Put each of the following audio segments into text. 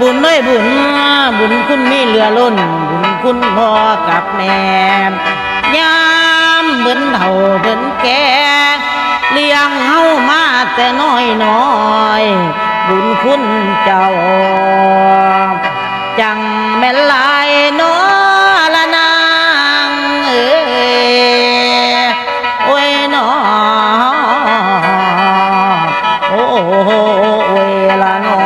บุญด้วยบุญบุญคุณมีเหลือล้นบุญคุณพ่อกับแม่ยามเบิ่นเฒ่าเบิ่นแก่เลี้ยงเฮามาแต่น้อยน้อยบุญคุณเจ้าจังแม่นหลายน้อละนางโอ้ยน้อโอ้ยละน้อ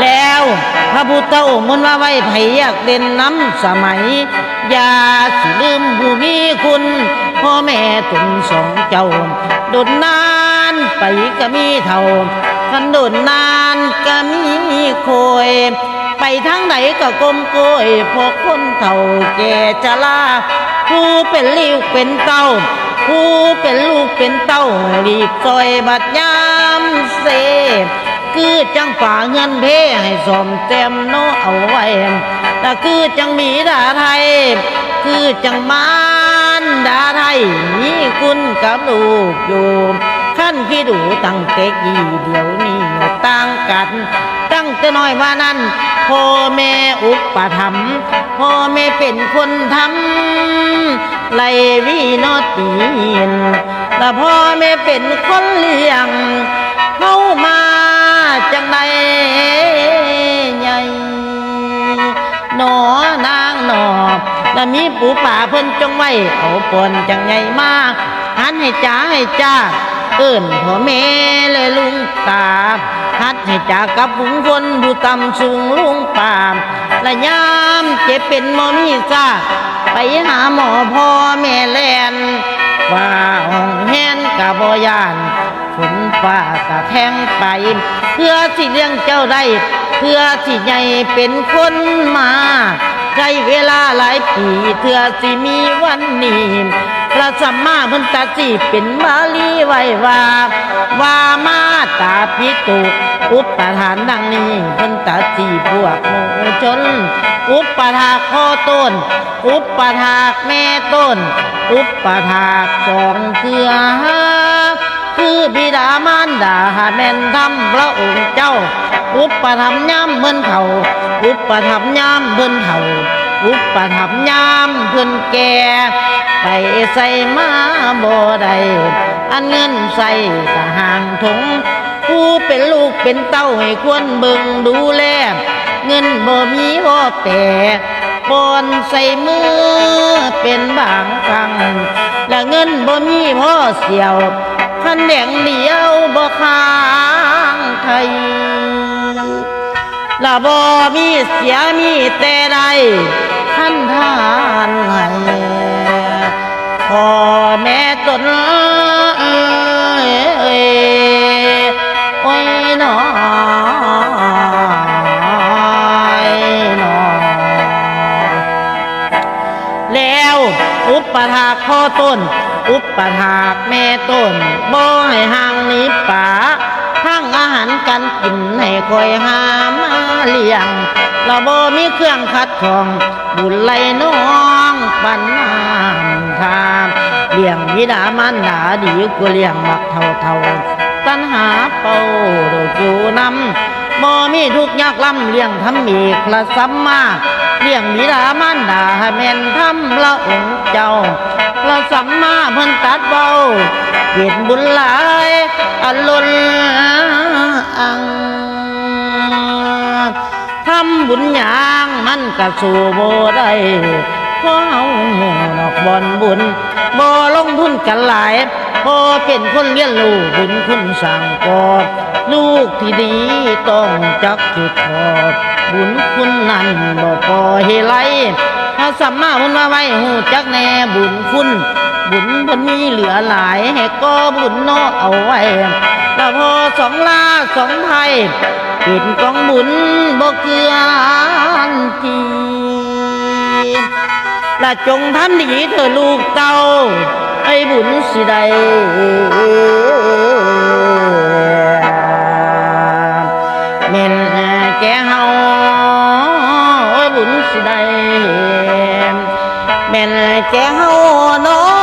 แล้วพระพุทธองค์มนต์ว่าไว้ไผอยากเด่นน้ำสมัยอย่าสิลืมผู้มีคุณพ่อแม่ตุนสองเจ้าโดนนานไปก็มีเท่าคันโดนนานก็มีโคยไปทางไหนก็กลมโกยพวกคนเท่าแก่ชราผู้เป็นลูกเป็นเต้าผู้เป็นลูกเป็นเต้ารีบซอยบัดยามเสคือจังฝ่าเงินเพให้สมเต็มโนเอาไว้แต่คือจังมีดาไทยคือจังมานดาไทยมีคุณกับลูกอยู่ขั้นพี่ดูตั้งแต่กี่เดี๋ยวนี้ต่างกันตั้งแต่น้อยว่านั้นพ่อแม่อุปถัมภ์พ่อแม่เป็นคนทำไล่วินอตีนแต่พ่อแม่เป็นคนเลี้ยงเข้ามาจังใดใหญ่หนอนางหนอและมีปู่ป่าเพิ่นจงไว้เอาปนจังใหญ่มากหันให้จ้าให้จ้าเอิ้นพ่อแม่เลยลุงตาหัดให้จ้ากับฝูงคนผู้ต่ำสูงลุงป่าและยามเจ็บเป็นหมอมีซ่าไปหาหมอพ่อแม่แลนว่าห้องแหนกะบ่ยานฝนฟ้ากะแทงไปเพื่อสิเลี้ยงเจ้าได้เพื่อสิใหญ่เป็นคนมาใช้เวลาหลายปีเพื่อสิมีวันนี้พระสัมมาพุทธเจ้าเป็นบาลีไว้ว่ามาตาภิกษุอุปทานดังนี้พุทธเจ้าพวกหมู่ชนอุปถากพ่อต้นอุปถากแม่ต้นอุปถากสองเทือคือบิดามารดาแม่นทำพระองค์เจ้าอุปถัมภ์ยามเพิ่นเฒ่าอุปถัมภ์ยามเพิ่นเฒ่าอุปถัมภ์ยามเพิ่นแก่ไปใส่มาบ่ได้อันเงินใส่กะห่างถงผู้เป็นลูกเป็นเต้าให้ควรเบิ่งดูแลเงินบ่มีบ่แต่ปอนใส่มือเป็นบางครั้งและเงินบ่มีพ่อเสียวคันแดงเดียวบ่ค้างไทยละบ่มีเสียมีแต่ใดคันทานให้พ่อแม่ตนโอ้ยน้อยน้อแล้วอุปถากพ่อต้นอุปถากแม่ต้นบ่ให้ห่างหนีป่าทั้งอาหารการกินให้คอยหามาเลี้ยงเราบ่มีเครื่องคัดของบุญไหลน้องปันน้ำทามเลี้ยงบิดามารดาดีกว่าเลี้ยงมักเท่าตัณหาเป่าโดดอยู่นำบ่มีทุกข์ยากลำเลี้ยงทำอีกละสัมมาเลี้ยงบิดามารดาให้แม่นทำพระองค์เจ้าพระสัมมาเพิ่นตัดเบาเกิดบุญหลายอล้นอังทำบุญหยางมันก็สู่บ่ได้เพราะเฮาหมู่นอกบ่อนบุญบ่ลงทุนกันหลายพอเป็นคนเลี้ยงลูกบุญคุณสั่งกอบลูกที่ดีต้องจักจุดขอบบุญคุณนั้นบ่พอให้ไหลพระสัมมาพุทธไว้หูจักแน่บุญคุณบุญบนมีเหลือหลายให้ก็บุญโนเอาไว้แล้วพอสองลาสองไทยปิดกองบุญบ่เกือนทีและจงทำดีเธอลูกเต้าให้บุญสิได้แม่นแก่เฮาบุญสิได้แม่นแก่เฮาน้อ